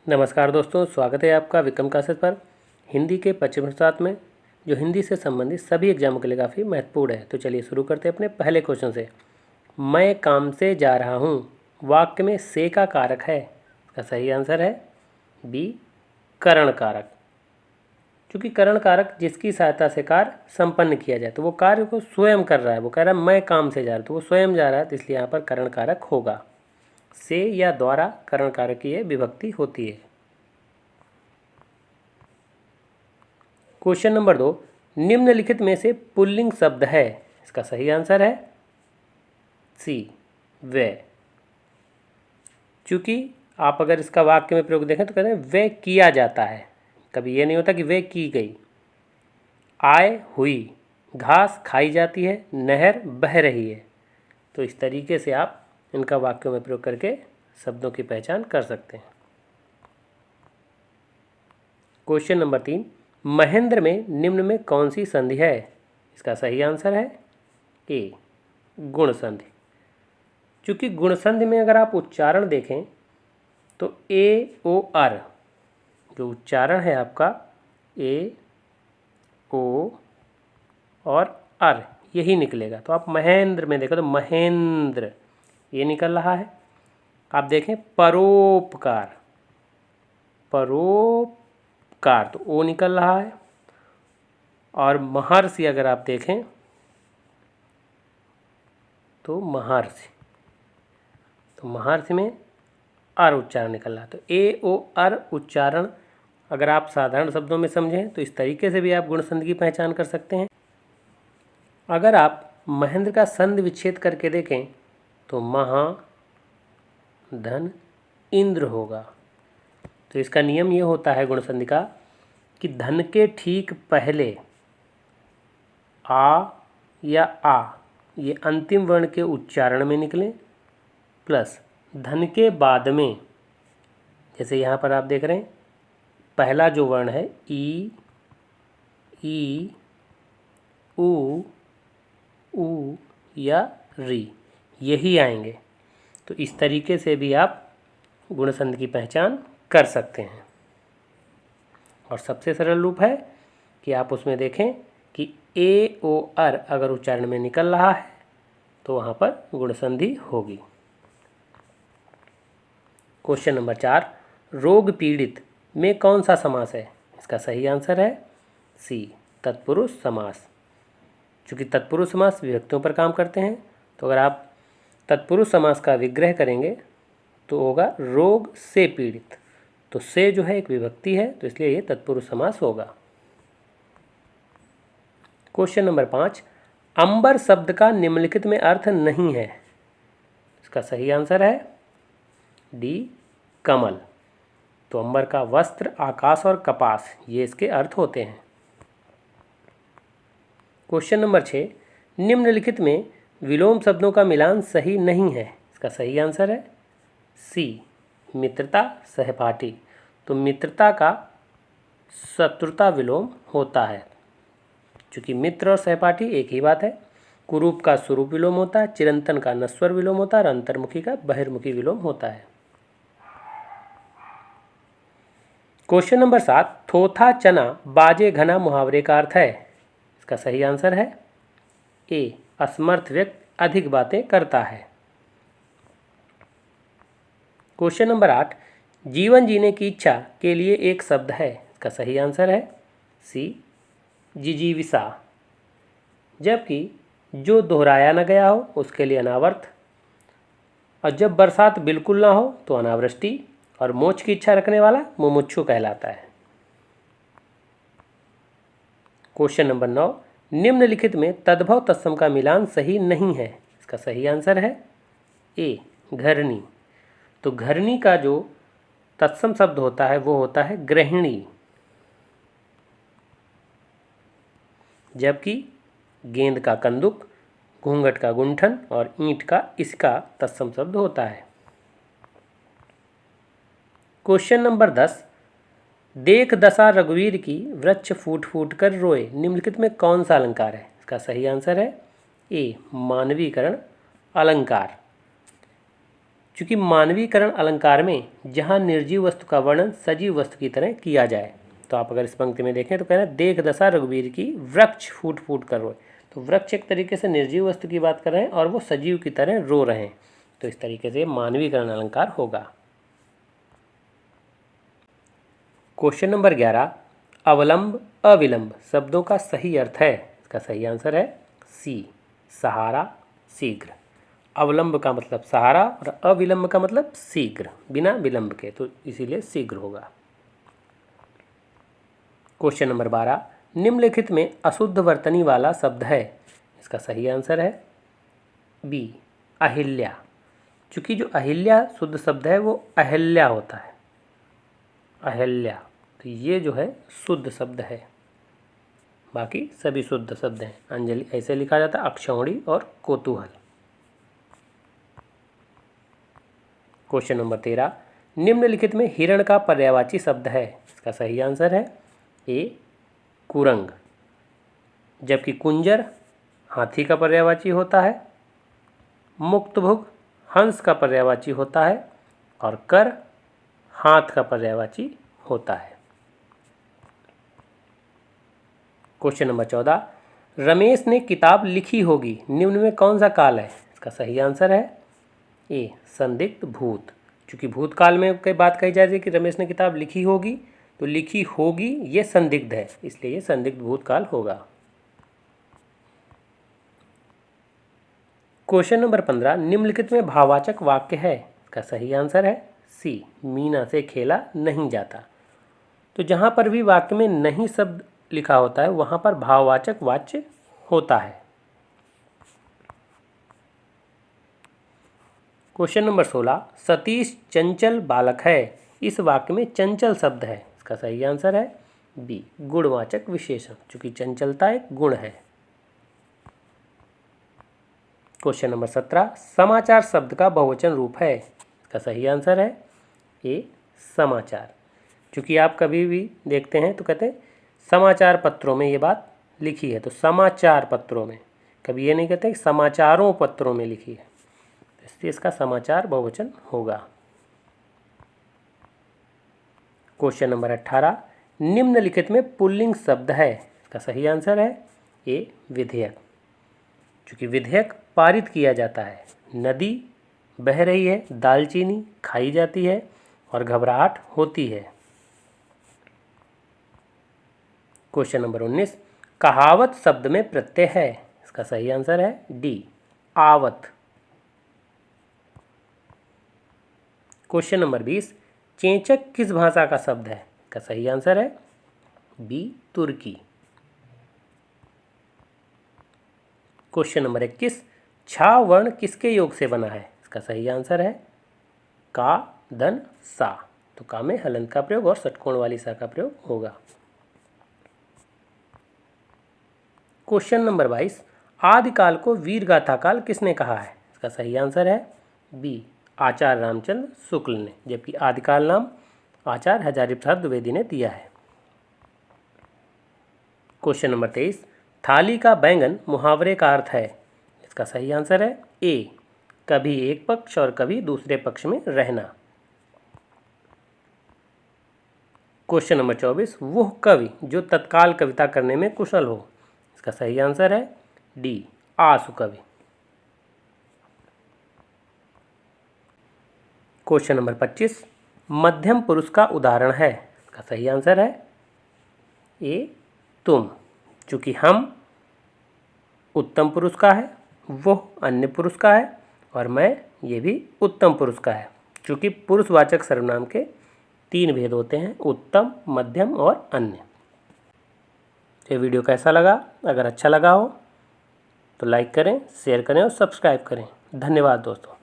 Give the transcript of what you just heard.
नमस्कार दोस्तों, स्वागत है आपका विक्रम क्लासेस पर। हिंदी के 25 में जो हिंदी से संबंधित सभी एग्जामों के लिए काफ़ी महत्वपूर्ण है। तो चलिए शुरू करते हैं अपने पहले क्वेश्चन से। मैं काम से जा रहा हूँ, वाक्य में से का कारक है। इसका सही आंसर है बी, करण कारक। क्योंकि करण कारक जिसकी सहायता से कार्य संपन्न किया जाए, तो वो कार्य को स्वयं कर रहा है। वो कह रहा है मैं काम से जा रहा हूँ, तो वो स्वयं जा रहा है, तो इसलिए यहाँ पर करण कारक होगा। से या द्वारा करण कारक की यह विभक्ति होती है। क्वेश्चन नंबर 2, निम्नलिखित में से पुल्लिंग शब्द है। इसका सही आंसर है सी, वे। चूंकि आप अगर इसका वाक्य में प्रयोग देखें तो कहते हैं वे किया जाता है, कभी ये नहीं होता कि वे की गई। आय हुई, घास खाई जाती है, नहर बह रही है। तो इस तरीके से आप इनका वाक्यों में प्रयोग करके शब्दों की पहचान कर सकते हैं। क्वेश्चन नंबर 3, महेंद्र में निम्न में कौन सी संधि है। इसका सही आंसर है ए, गुण संधि। चूंकि गुण संधि में अगर आप उच्चारण देखें तो ए ओ अर, जो उच्चारण है आपका ए ओ और अर, यही निकलेगा। तो आप महेंद्र में देखो तो महेंद्र ये निकल रहा है। आप देखें परोपकार, परोपकार तो ओ निकल रहा है। और महर्षि अगर आप देखें तो महर्षि, तो महर्षि में अर उच्चारण निकल रहा है। तो ए ओ अर उच्चारण अगर आप साधारण शब्दों में समझें तो इस तरीके से भी आप गुण संधि की पहचान कर सकते हैं। अगर आप महेंद्र का संधि विच्छेद करके देखें तो महा धन इंद्र होगा। तो इसका नियम ये होता है गुण संधि का कि धन के ठीक पहले आ या आ ये अंतिम वर्ण के उच्चारण में निकलें, प्लस धन के बाद में, जैसे यहाँ पर आप देख रहे हैं पहला जो वर्ण है ई, उ या री, यही आएंगे। तो इस तरीके से भी आप गुण संधि की पहचान कर सकते हैं। और सबसे सरल रूप है कि आप उसमें देखें कि ए ओ अर अगर उच्चारण में निकल रहा है तो वहाँ पर गुण संधि होगी। क्वेश्चन नंबर 4, रोग पीड़ित में कौन सा समास है। इसका सही आंसर है सी, तत्पुरुष समास। चूँकि तत्पुरुष समास विभक्तियों पर काम करते हैं, तो अगर आप तत्पुरुष समास का विग्रह करेंगे तो होगा रोग से पीड़ित। तो से जो है एक विभक्ति है, तो इसलिए ये तत्पुरुष समास होगा। क्वेश्चन नंबर 5, अंबर शब्द का निम्नलिखित में अर्थ नहीं है। इसका सही आंसर है डी, कमल। तो अंबर का वस्त्र, आकाश और कपास ये इसके अर्थ होते हैं। क्वेश्चन नंबर 6, निम्नलिखित में विलोम शब्दों का मिलान सही नहीं है। इसका सही आंसर है सी, मित्रता सहपाठी। तो मित्रता का शत्रुता विलोम होता है। चूँकि मित्र और सहपाठी एक ही बात है। कुरूप का स्वरूप विलोम होता है, चिरंतन का नश्वर विलोम होता है और अंतर्मुखी का बहिर्मुखी विलोम होता है। क्वेश्चन नंबर 7, थोथा चना बाजे घना मुहावरे का अर्थ है। इसका सही आंसर है ए, असमर्थ व्यक्ति अधिक बातें करता है। क्वेश्चन नंबर 8, जीवन जीने की इच्छा के लिए एक शब्द है। इसका सही आंसर है सी, जिजीविषा। जबकि जो दोहराया न गया हो उसके लिए अनावर्त, और जब बरसात बिल्कुल ना हो तो अनावृष्टि, और मोक्ष की इच्छा रखने वाला मुमुक्षु कहलाता है। क्वेश्चन नंबर 9, निम्नलिखित में तद्भव तत्सम का मिलान सही नहीं है। इसका सही आंसर है ए, घरनी। तो घरनी का जो तत्सम शब्द होता है वो होता है गृहिणी, जबकि गेंद का कंदुक, घूंघट का गुंठन और ईंट का इसका तत्सम शब्द होता है। क्वेश्चन नंबर 10, देख दशा रघुवीर की वृक्ष फूट फूट कर रोए निम्नलिखित में कौन सा अलंकार है। इसका सही आंसर है ए, मानवीकरण अलंकार। चूँकि मानवीकरण अलंकार में जहाँ निर्जीव वस्तु का वर्णन सजीव वस्तु की तरह किया जाए, तो आप अगर इस पंक्ति में देखें तो कह रहे हैं देख दशा रघुवीर की वृक्ष फूट फूट कर रोए। तो वृक्ष एक तरीके से निर्जीव वस्तु की बात कर रहे हैं और वो सजीव की तरह रो रहे हैं, तो इस तरीके से मानवीकरण अलंकार होगा। क्वेश्चन नंबर 11, अवलंब अविलंब शब्दों का सही अर्थ है। इसका सही आंसर है सी, सहारा शीघ्र। अवलंब का मतलब सहारा और अविलंब का मतलब शीघ्र, बिना विलंब के, तो इसीलिए शीघ्र होगा। क्वेश्चन नंबर 12, निम्नलिखित में अशुद्ध वर्तनी वाला शब्द है। इसका सही आंसर है बी, अहिल्या। चूँकि जो अहिल्या शुद्ध शब्द है वो अहिल्या होता है, अहिल्या, तो ये जो है शुद्ध शब्द है, बाकी सभी शुद्ध शब्द हैं। अंजलि ऐसे लिखा जाता है, अक्षौणी और कोतूहल। क्वेश्चन नंबर 13, निम्नलिखित में हिरण का पर्यायवाची शब्द है। इसका सही आंसर है ए, कुरंग। जबकि कुंजर हाथी का पर्यायवाची होता है, मुक्तभुग हंस का पर्यायवाची होता है और कर हाथ का पर्यायवाची होता है। क्वेश्चन नंबर 14, रमेश ने किताब लिखी होगी, निम्न में कौन सा काल है। इसका सही आंसर है ए, संदिग्ध भूत। चूँकि भूतकाल में कई बात कही जा रही है कि रमेश ने किताब लिखी होगी, तो लिखी होगी ये संदिग्ध है, इसलिए ये संदिग्ध भूतकाल होगा। क्वेश्चन नंबर 15, निम्नलिखित में भाववाचक वाक्य है। इसका सही आंसर है सी, मीना से खेला नहीं जाता। तो जहाँ पर भी वाक्य में नहीं शब्द लिखा होता है वहाँ पर भाववाचक वाच्य होता है। क्वेश्चन नंबर 16, सतीश चंचल बालक है। इस वाक्य में चंचल शब्द है। इसका सही आंसर है बी, गुणवाचक विशेषण, चूँकि चंचलता एक गुण है। क्वेश्चन नंबर 17, समाचार शब्द का बहुवचन रूप है। इसका सही आंसर है ए, समाचार। चूँकि आप कभी भी देखते हैं तो कहते हैं समाचार पत्रों में ये बात लिखी है, तो समाचार पत्रों में, कभी ये नहीं कहते समाचारों पत्रों में लिखी है, इसलिए इसका समाचार बहुवचन होगा। क्वेश्चन नंबर 18, निम्नलिखित में पुल्लिंग शब्द है। इसका सही आंसर है ए, विधेयक। चूँकि विधेयक पारित किया जाता है, नदी बह रही है, दालचीनी खाई जाती है और घबराहट होती है। क्वेश्चन नंबर 19, कहावत शब्द में प्रत्यय है। इसका सही आंसर है डी, आवत। क्वेश्चन नंबर 20, चेचक किस भाषा का शब्द है। इसका सही आंसर है बी, तुर्की। क्वेश्चन नंबर 21, छा वर्ण किसके योग से बना है। इसका सही आंसर है का, धन, सा। तो का में हलंत का प्रयोग और षटकोण वाली सा का प्रयोग होगा। क्वेश्चन नंबर 22, आदिकाल को वीरगाथा काल किसने कहा है। इसका सही आंसर है बी, आचार्य रामचंद्र शुक्ल ने, जबकि आदिकाल नाम आचार्य हजारी प्रसाद द्विवेदी ने दिया है। क्वेश्चन नंबर 23, थाली का बैंगन मुहावरे का अर्थ है। इसका सही आंसर है ए, कभी एक पक्ष और कभी दूसरे पक्ष में रहना। क्वेश्चन नंबर 24, वह कवि जो तत्काल कविता करने में कुशल हो। इसका सही आंसर है डी, आसु कवि। क्वेश्चन नंबर 25, मध्यम पुरुष का उदाहरण है। इसका सही आंसर है ए, तुम। चूँकि हम उत्तम पुरुष का है, वो अन्य पुरुष का है और मैं ये भी उत्तम पुरुष का है। चूँकि पुरुषवाचक सर्वनाम के 3 भेद होते हैं, उत्तम, मध्यम और अन्य। ये वीडियो कैसा लगा? अगर अच्छा लगा हो तो लाइक करें, शेयर करें और सब्सक्राइब करें। धन्यवाद दोस्तों।